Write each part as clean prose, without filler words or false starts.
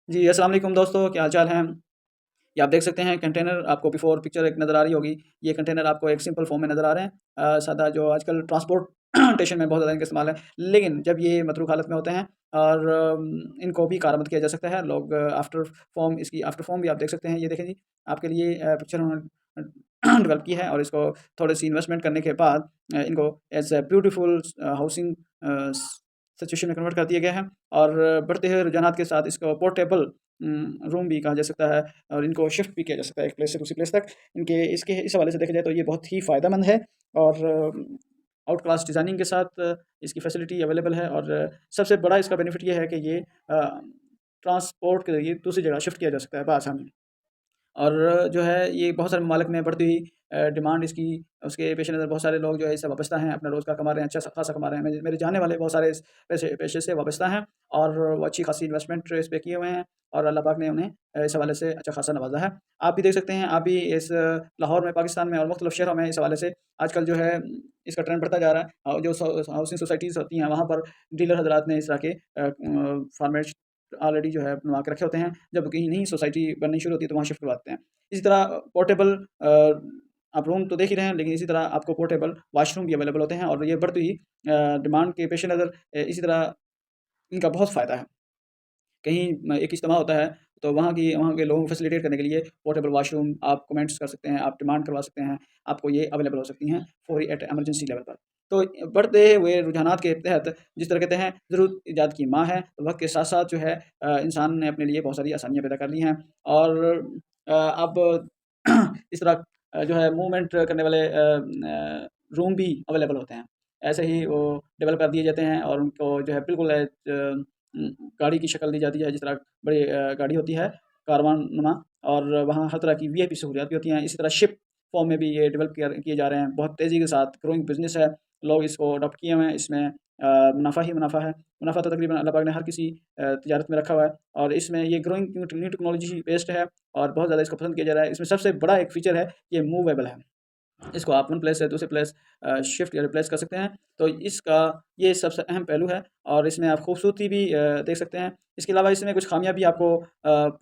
जी, अस्सलाम वालेकुम दोस्तों, क्या हाल-चाल हैं? ये आप देख सकते हैं कंटेनर आपको बिफ़ोर पिक्चर एक नज़र आ रही होगी। ये कंटेनर आपको एक सिंपल फ़ॉर्म में नज़र आ रहे हैं। सादा जो आजकल ट्रांसपोर्टेशन में बहुत ज़्यादा इनका इस्तेमाल है। लेकिन जब ये मतरूक हालत में होते हैं और इनको भी कारामद किया जा सकता है। लोग आफ्टर फ़ॉर्म इसकी आफ्टर फ़ॉर्म भी आप देख सकते हैं। ये देखें जी, आपके लिए पिक्चर उन्होंने डेवलप की है और इसको थोड़ी-सी इन्वेस्टमेंट करने के बाद इनको as a beautiful housing situation में कन्वर्ट कर दिया गया है और बढ़ते हुए रुझानात के साथ इसको पोर्टेबल रूम भी कहा जा सकता है और इनको शिफ्ट भी किया जा सकता है एक प्लेस से दूसरी प्लेस तक। इनके इसके इस हवाले से देखा जाए तो ये बहुत ही फ़ायदेमंद है और आउट क्लास डिज़ाइनिंग के साथ इसकी फैसिलिटी अवेलेबल है और सबसे बड़ा इसका बेनिफिट ये है कि ये ट्रांसपोर्ट के ज़रिए दूसरी जगह शिफ्ट किया जा सकता है बआसानी। और जो है ये बहुत सारे ममालिक में बढ़ती हुई डिमांड इसकी उसके पेश नज़र बहुत सारे लोग जो है इससे वाबस्ता हैं, अपना रोज़गार कमा रहे हैं, अच्छा खासा कमा रहे हैं। मेरे मेरे जानने वाले बहुत सारे इस पेशे से वाबस्ता हैं और वो अच्छी खासी इन्वेस्टमेंट इस पे किए हुए हैं और अल्लाह पाक ने उन्हें इस हवाले से अच्छा खासा नवाज़ा है। आप भी देख सकते हैं, आप भी इस लाहौर में, पाकिस्तान में और मुख्तलिफ शहरों में इस हवाले से आजकल जो है इसका ट्रेंड बढ़ता जा रहा है। जो हाउसिंग सोसाइटीज़ होती हैं, वहाँ पर डीलर हज़रात ने इस तरह के फॉर्मेट्स ऑलरेडी जो है बनवा के रखे होते हैं। जब कहीं नई सोसाइटी बननी शुरू होती है, तो वहाँ शिफ्ट करवाते हैं। इसी तरह पोर्टेबल आप रूम तो देख ही रहे हैं, लेकिन इसी तरह आपको पोर्टेबल वॉशरूम भी अवेलेबल होते हैं और ये बढ़ती हुई डिमांड के पेश नज़र इसी तरह इनका बहुत फ़ायदा है। कहीं एक इज्तिमा होता है, तो वहाँ के लोगों को फैसिलिटेट करने के लिए पोर्टेबल वॉशरूम आप कमेंट्स कर सकते हैं, आप डिमांड करवा सकते हैं, आपको ये अवेलेबल हो सकती हैं फौरी एट इमरजेंसी लेवल पर। तो बढ़ते हुए रुझानात के तहत जिस तरह कहते हैं ज़रूरत ईजाद की माँ है, तो वक़्त के साथ-साथ जो है इंसान ने अपने लिए बहुत सारी आसानियाँ पैदा कर ली हैं और अब इस तरह जो है मूवमेंट करने वाले रूम भी अवेलेबल होते हैं। ऐसे ही वो डेवलप कर दिए जाते हैं और उनको जो है बिल्कुल गाड़ी की शक्ल दी जाती है जिस तरह बड़ी गाड़ी होती है कारवां-नुमा और वहाँ हर तरह की वीआईपी सहूलियत भी होती हैं। इसी तरह शिप फॉर्म में भी ये डेवलप किए जा रहे हैं। बहुत तेज़ी के साथ ग्रोइंग बिज़नेस है। लोग इसको अडॉप्ट किए हुए हैं। इसमें मुनाफ़ा ही मुनाफ़ा है। मुनाफ़ा तो तकरीबन अल्लाह पाक ने हर किसी तिजारत में रखा हुआ है और इसमें ये ग्रोइंग न्यू टेक्नोलॉजी बेस्ड है और बहुत ज़्यादा इसको पसंद किया जा रहा है। इसमें सबसे बड़ा एक फ़ीचर है, ये मूवेबल है। इसको आप वन प्लेस से दूसरे प्लेस शिफ्ट या रिप्लेस कर सकते हैं। तो इसका ये सबसे अहम पहलू है और इसमें आप खूबसूरती भी देख सकते हैं। इसके अलावा इसमें कुछ ख़ामियाँ भी आपको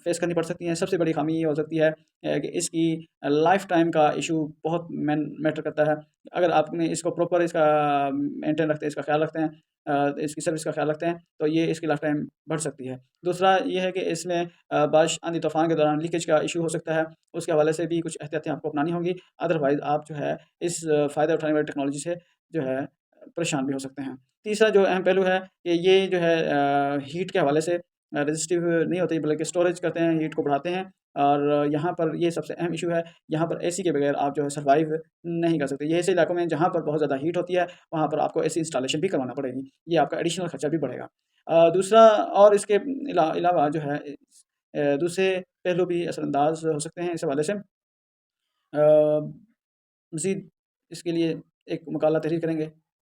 फ़ेस करनी पड़ सकती हैं। सबसे बड़ी ख़ामी ये हो सकती है कि इसकी लाइफ़ टाइम का इश्यू बहुत मैटर करता है। अगर आपने इसको प्रॉपर इसका मेंटेन रखते हैं, इसका ख़्याल रखते हैं इसकी सर्विस का ख़्याल रखते हैं, तो ये इसकी लाइफ़ टाइम बढ़ सकती है। दूसरा ये है कि इसमें बारिश, आंधी-तूफ़ान के दौरान लीकेज का इश्यू हो सकता है। उसके हवाले से भी कुछ एहतियातें आपको अपनानी होंगी। अदरवाइज़ आप जो है इस फ़ायदा उठाने वाली टेक्नोलॉजी से जो है परेशान भी हो सकते हैं। तीसरा जो अहम पहलू है कि ये जो है हीट के हवाले से रेज़िस्टिव नहीं होती बल्कि स्टोरेज करते हैं, हीट को बढ़ाते हैं और यहाँ पर ये सबसे अहम इश्यू है, यहाँ पर एसी के बगैर आप जो है सर्वाइव नहीं कर सकते। ये ऐसे इलाकों में जहाँ पर बहुत ज़्यादा हीट होती है, वहाँ पर आपको एसी इंस्टॉलेशन भी करवाना पड़ेगी। ये आपका एडिशनल खर्चा भी बढ़ेगा। दूसरा और इसके अलावा जो है दूसरे पहलू भी असरअंदाज़ हो सकते हैं इस हवाले से। मज़ीद इसके लिए एक मकाला तहरीर करेंगे।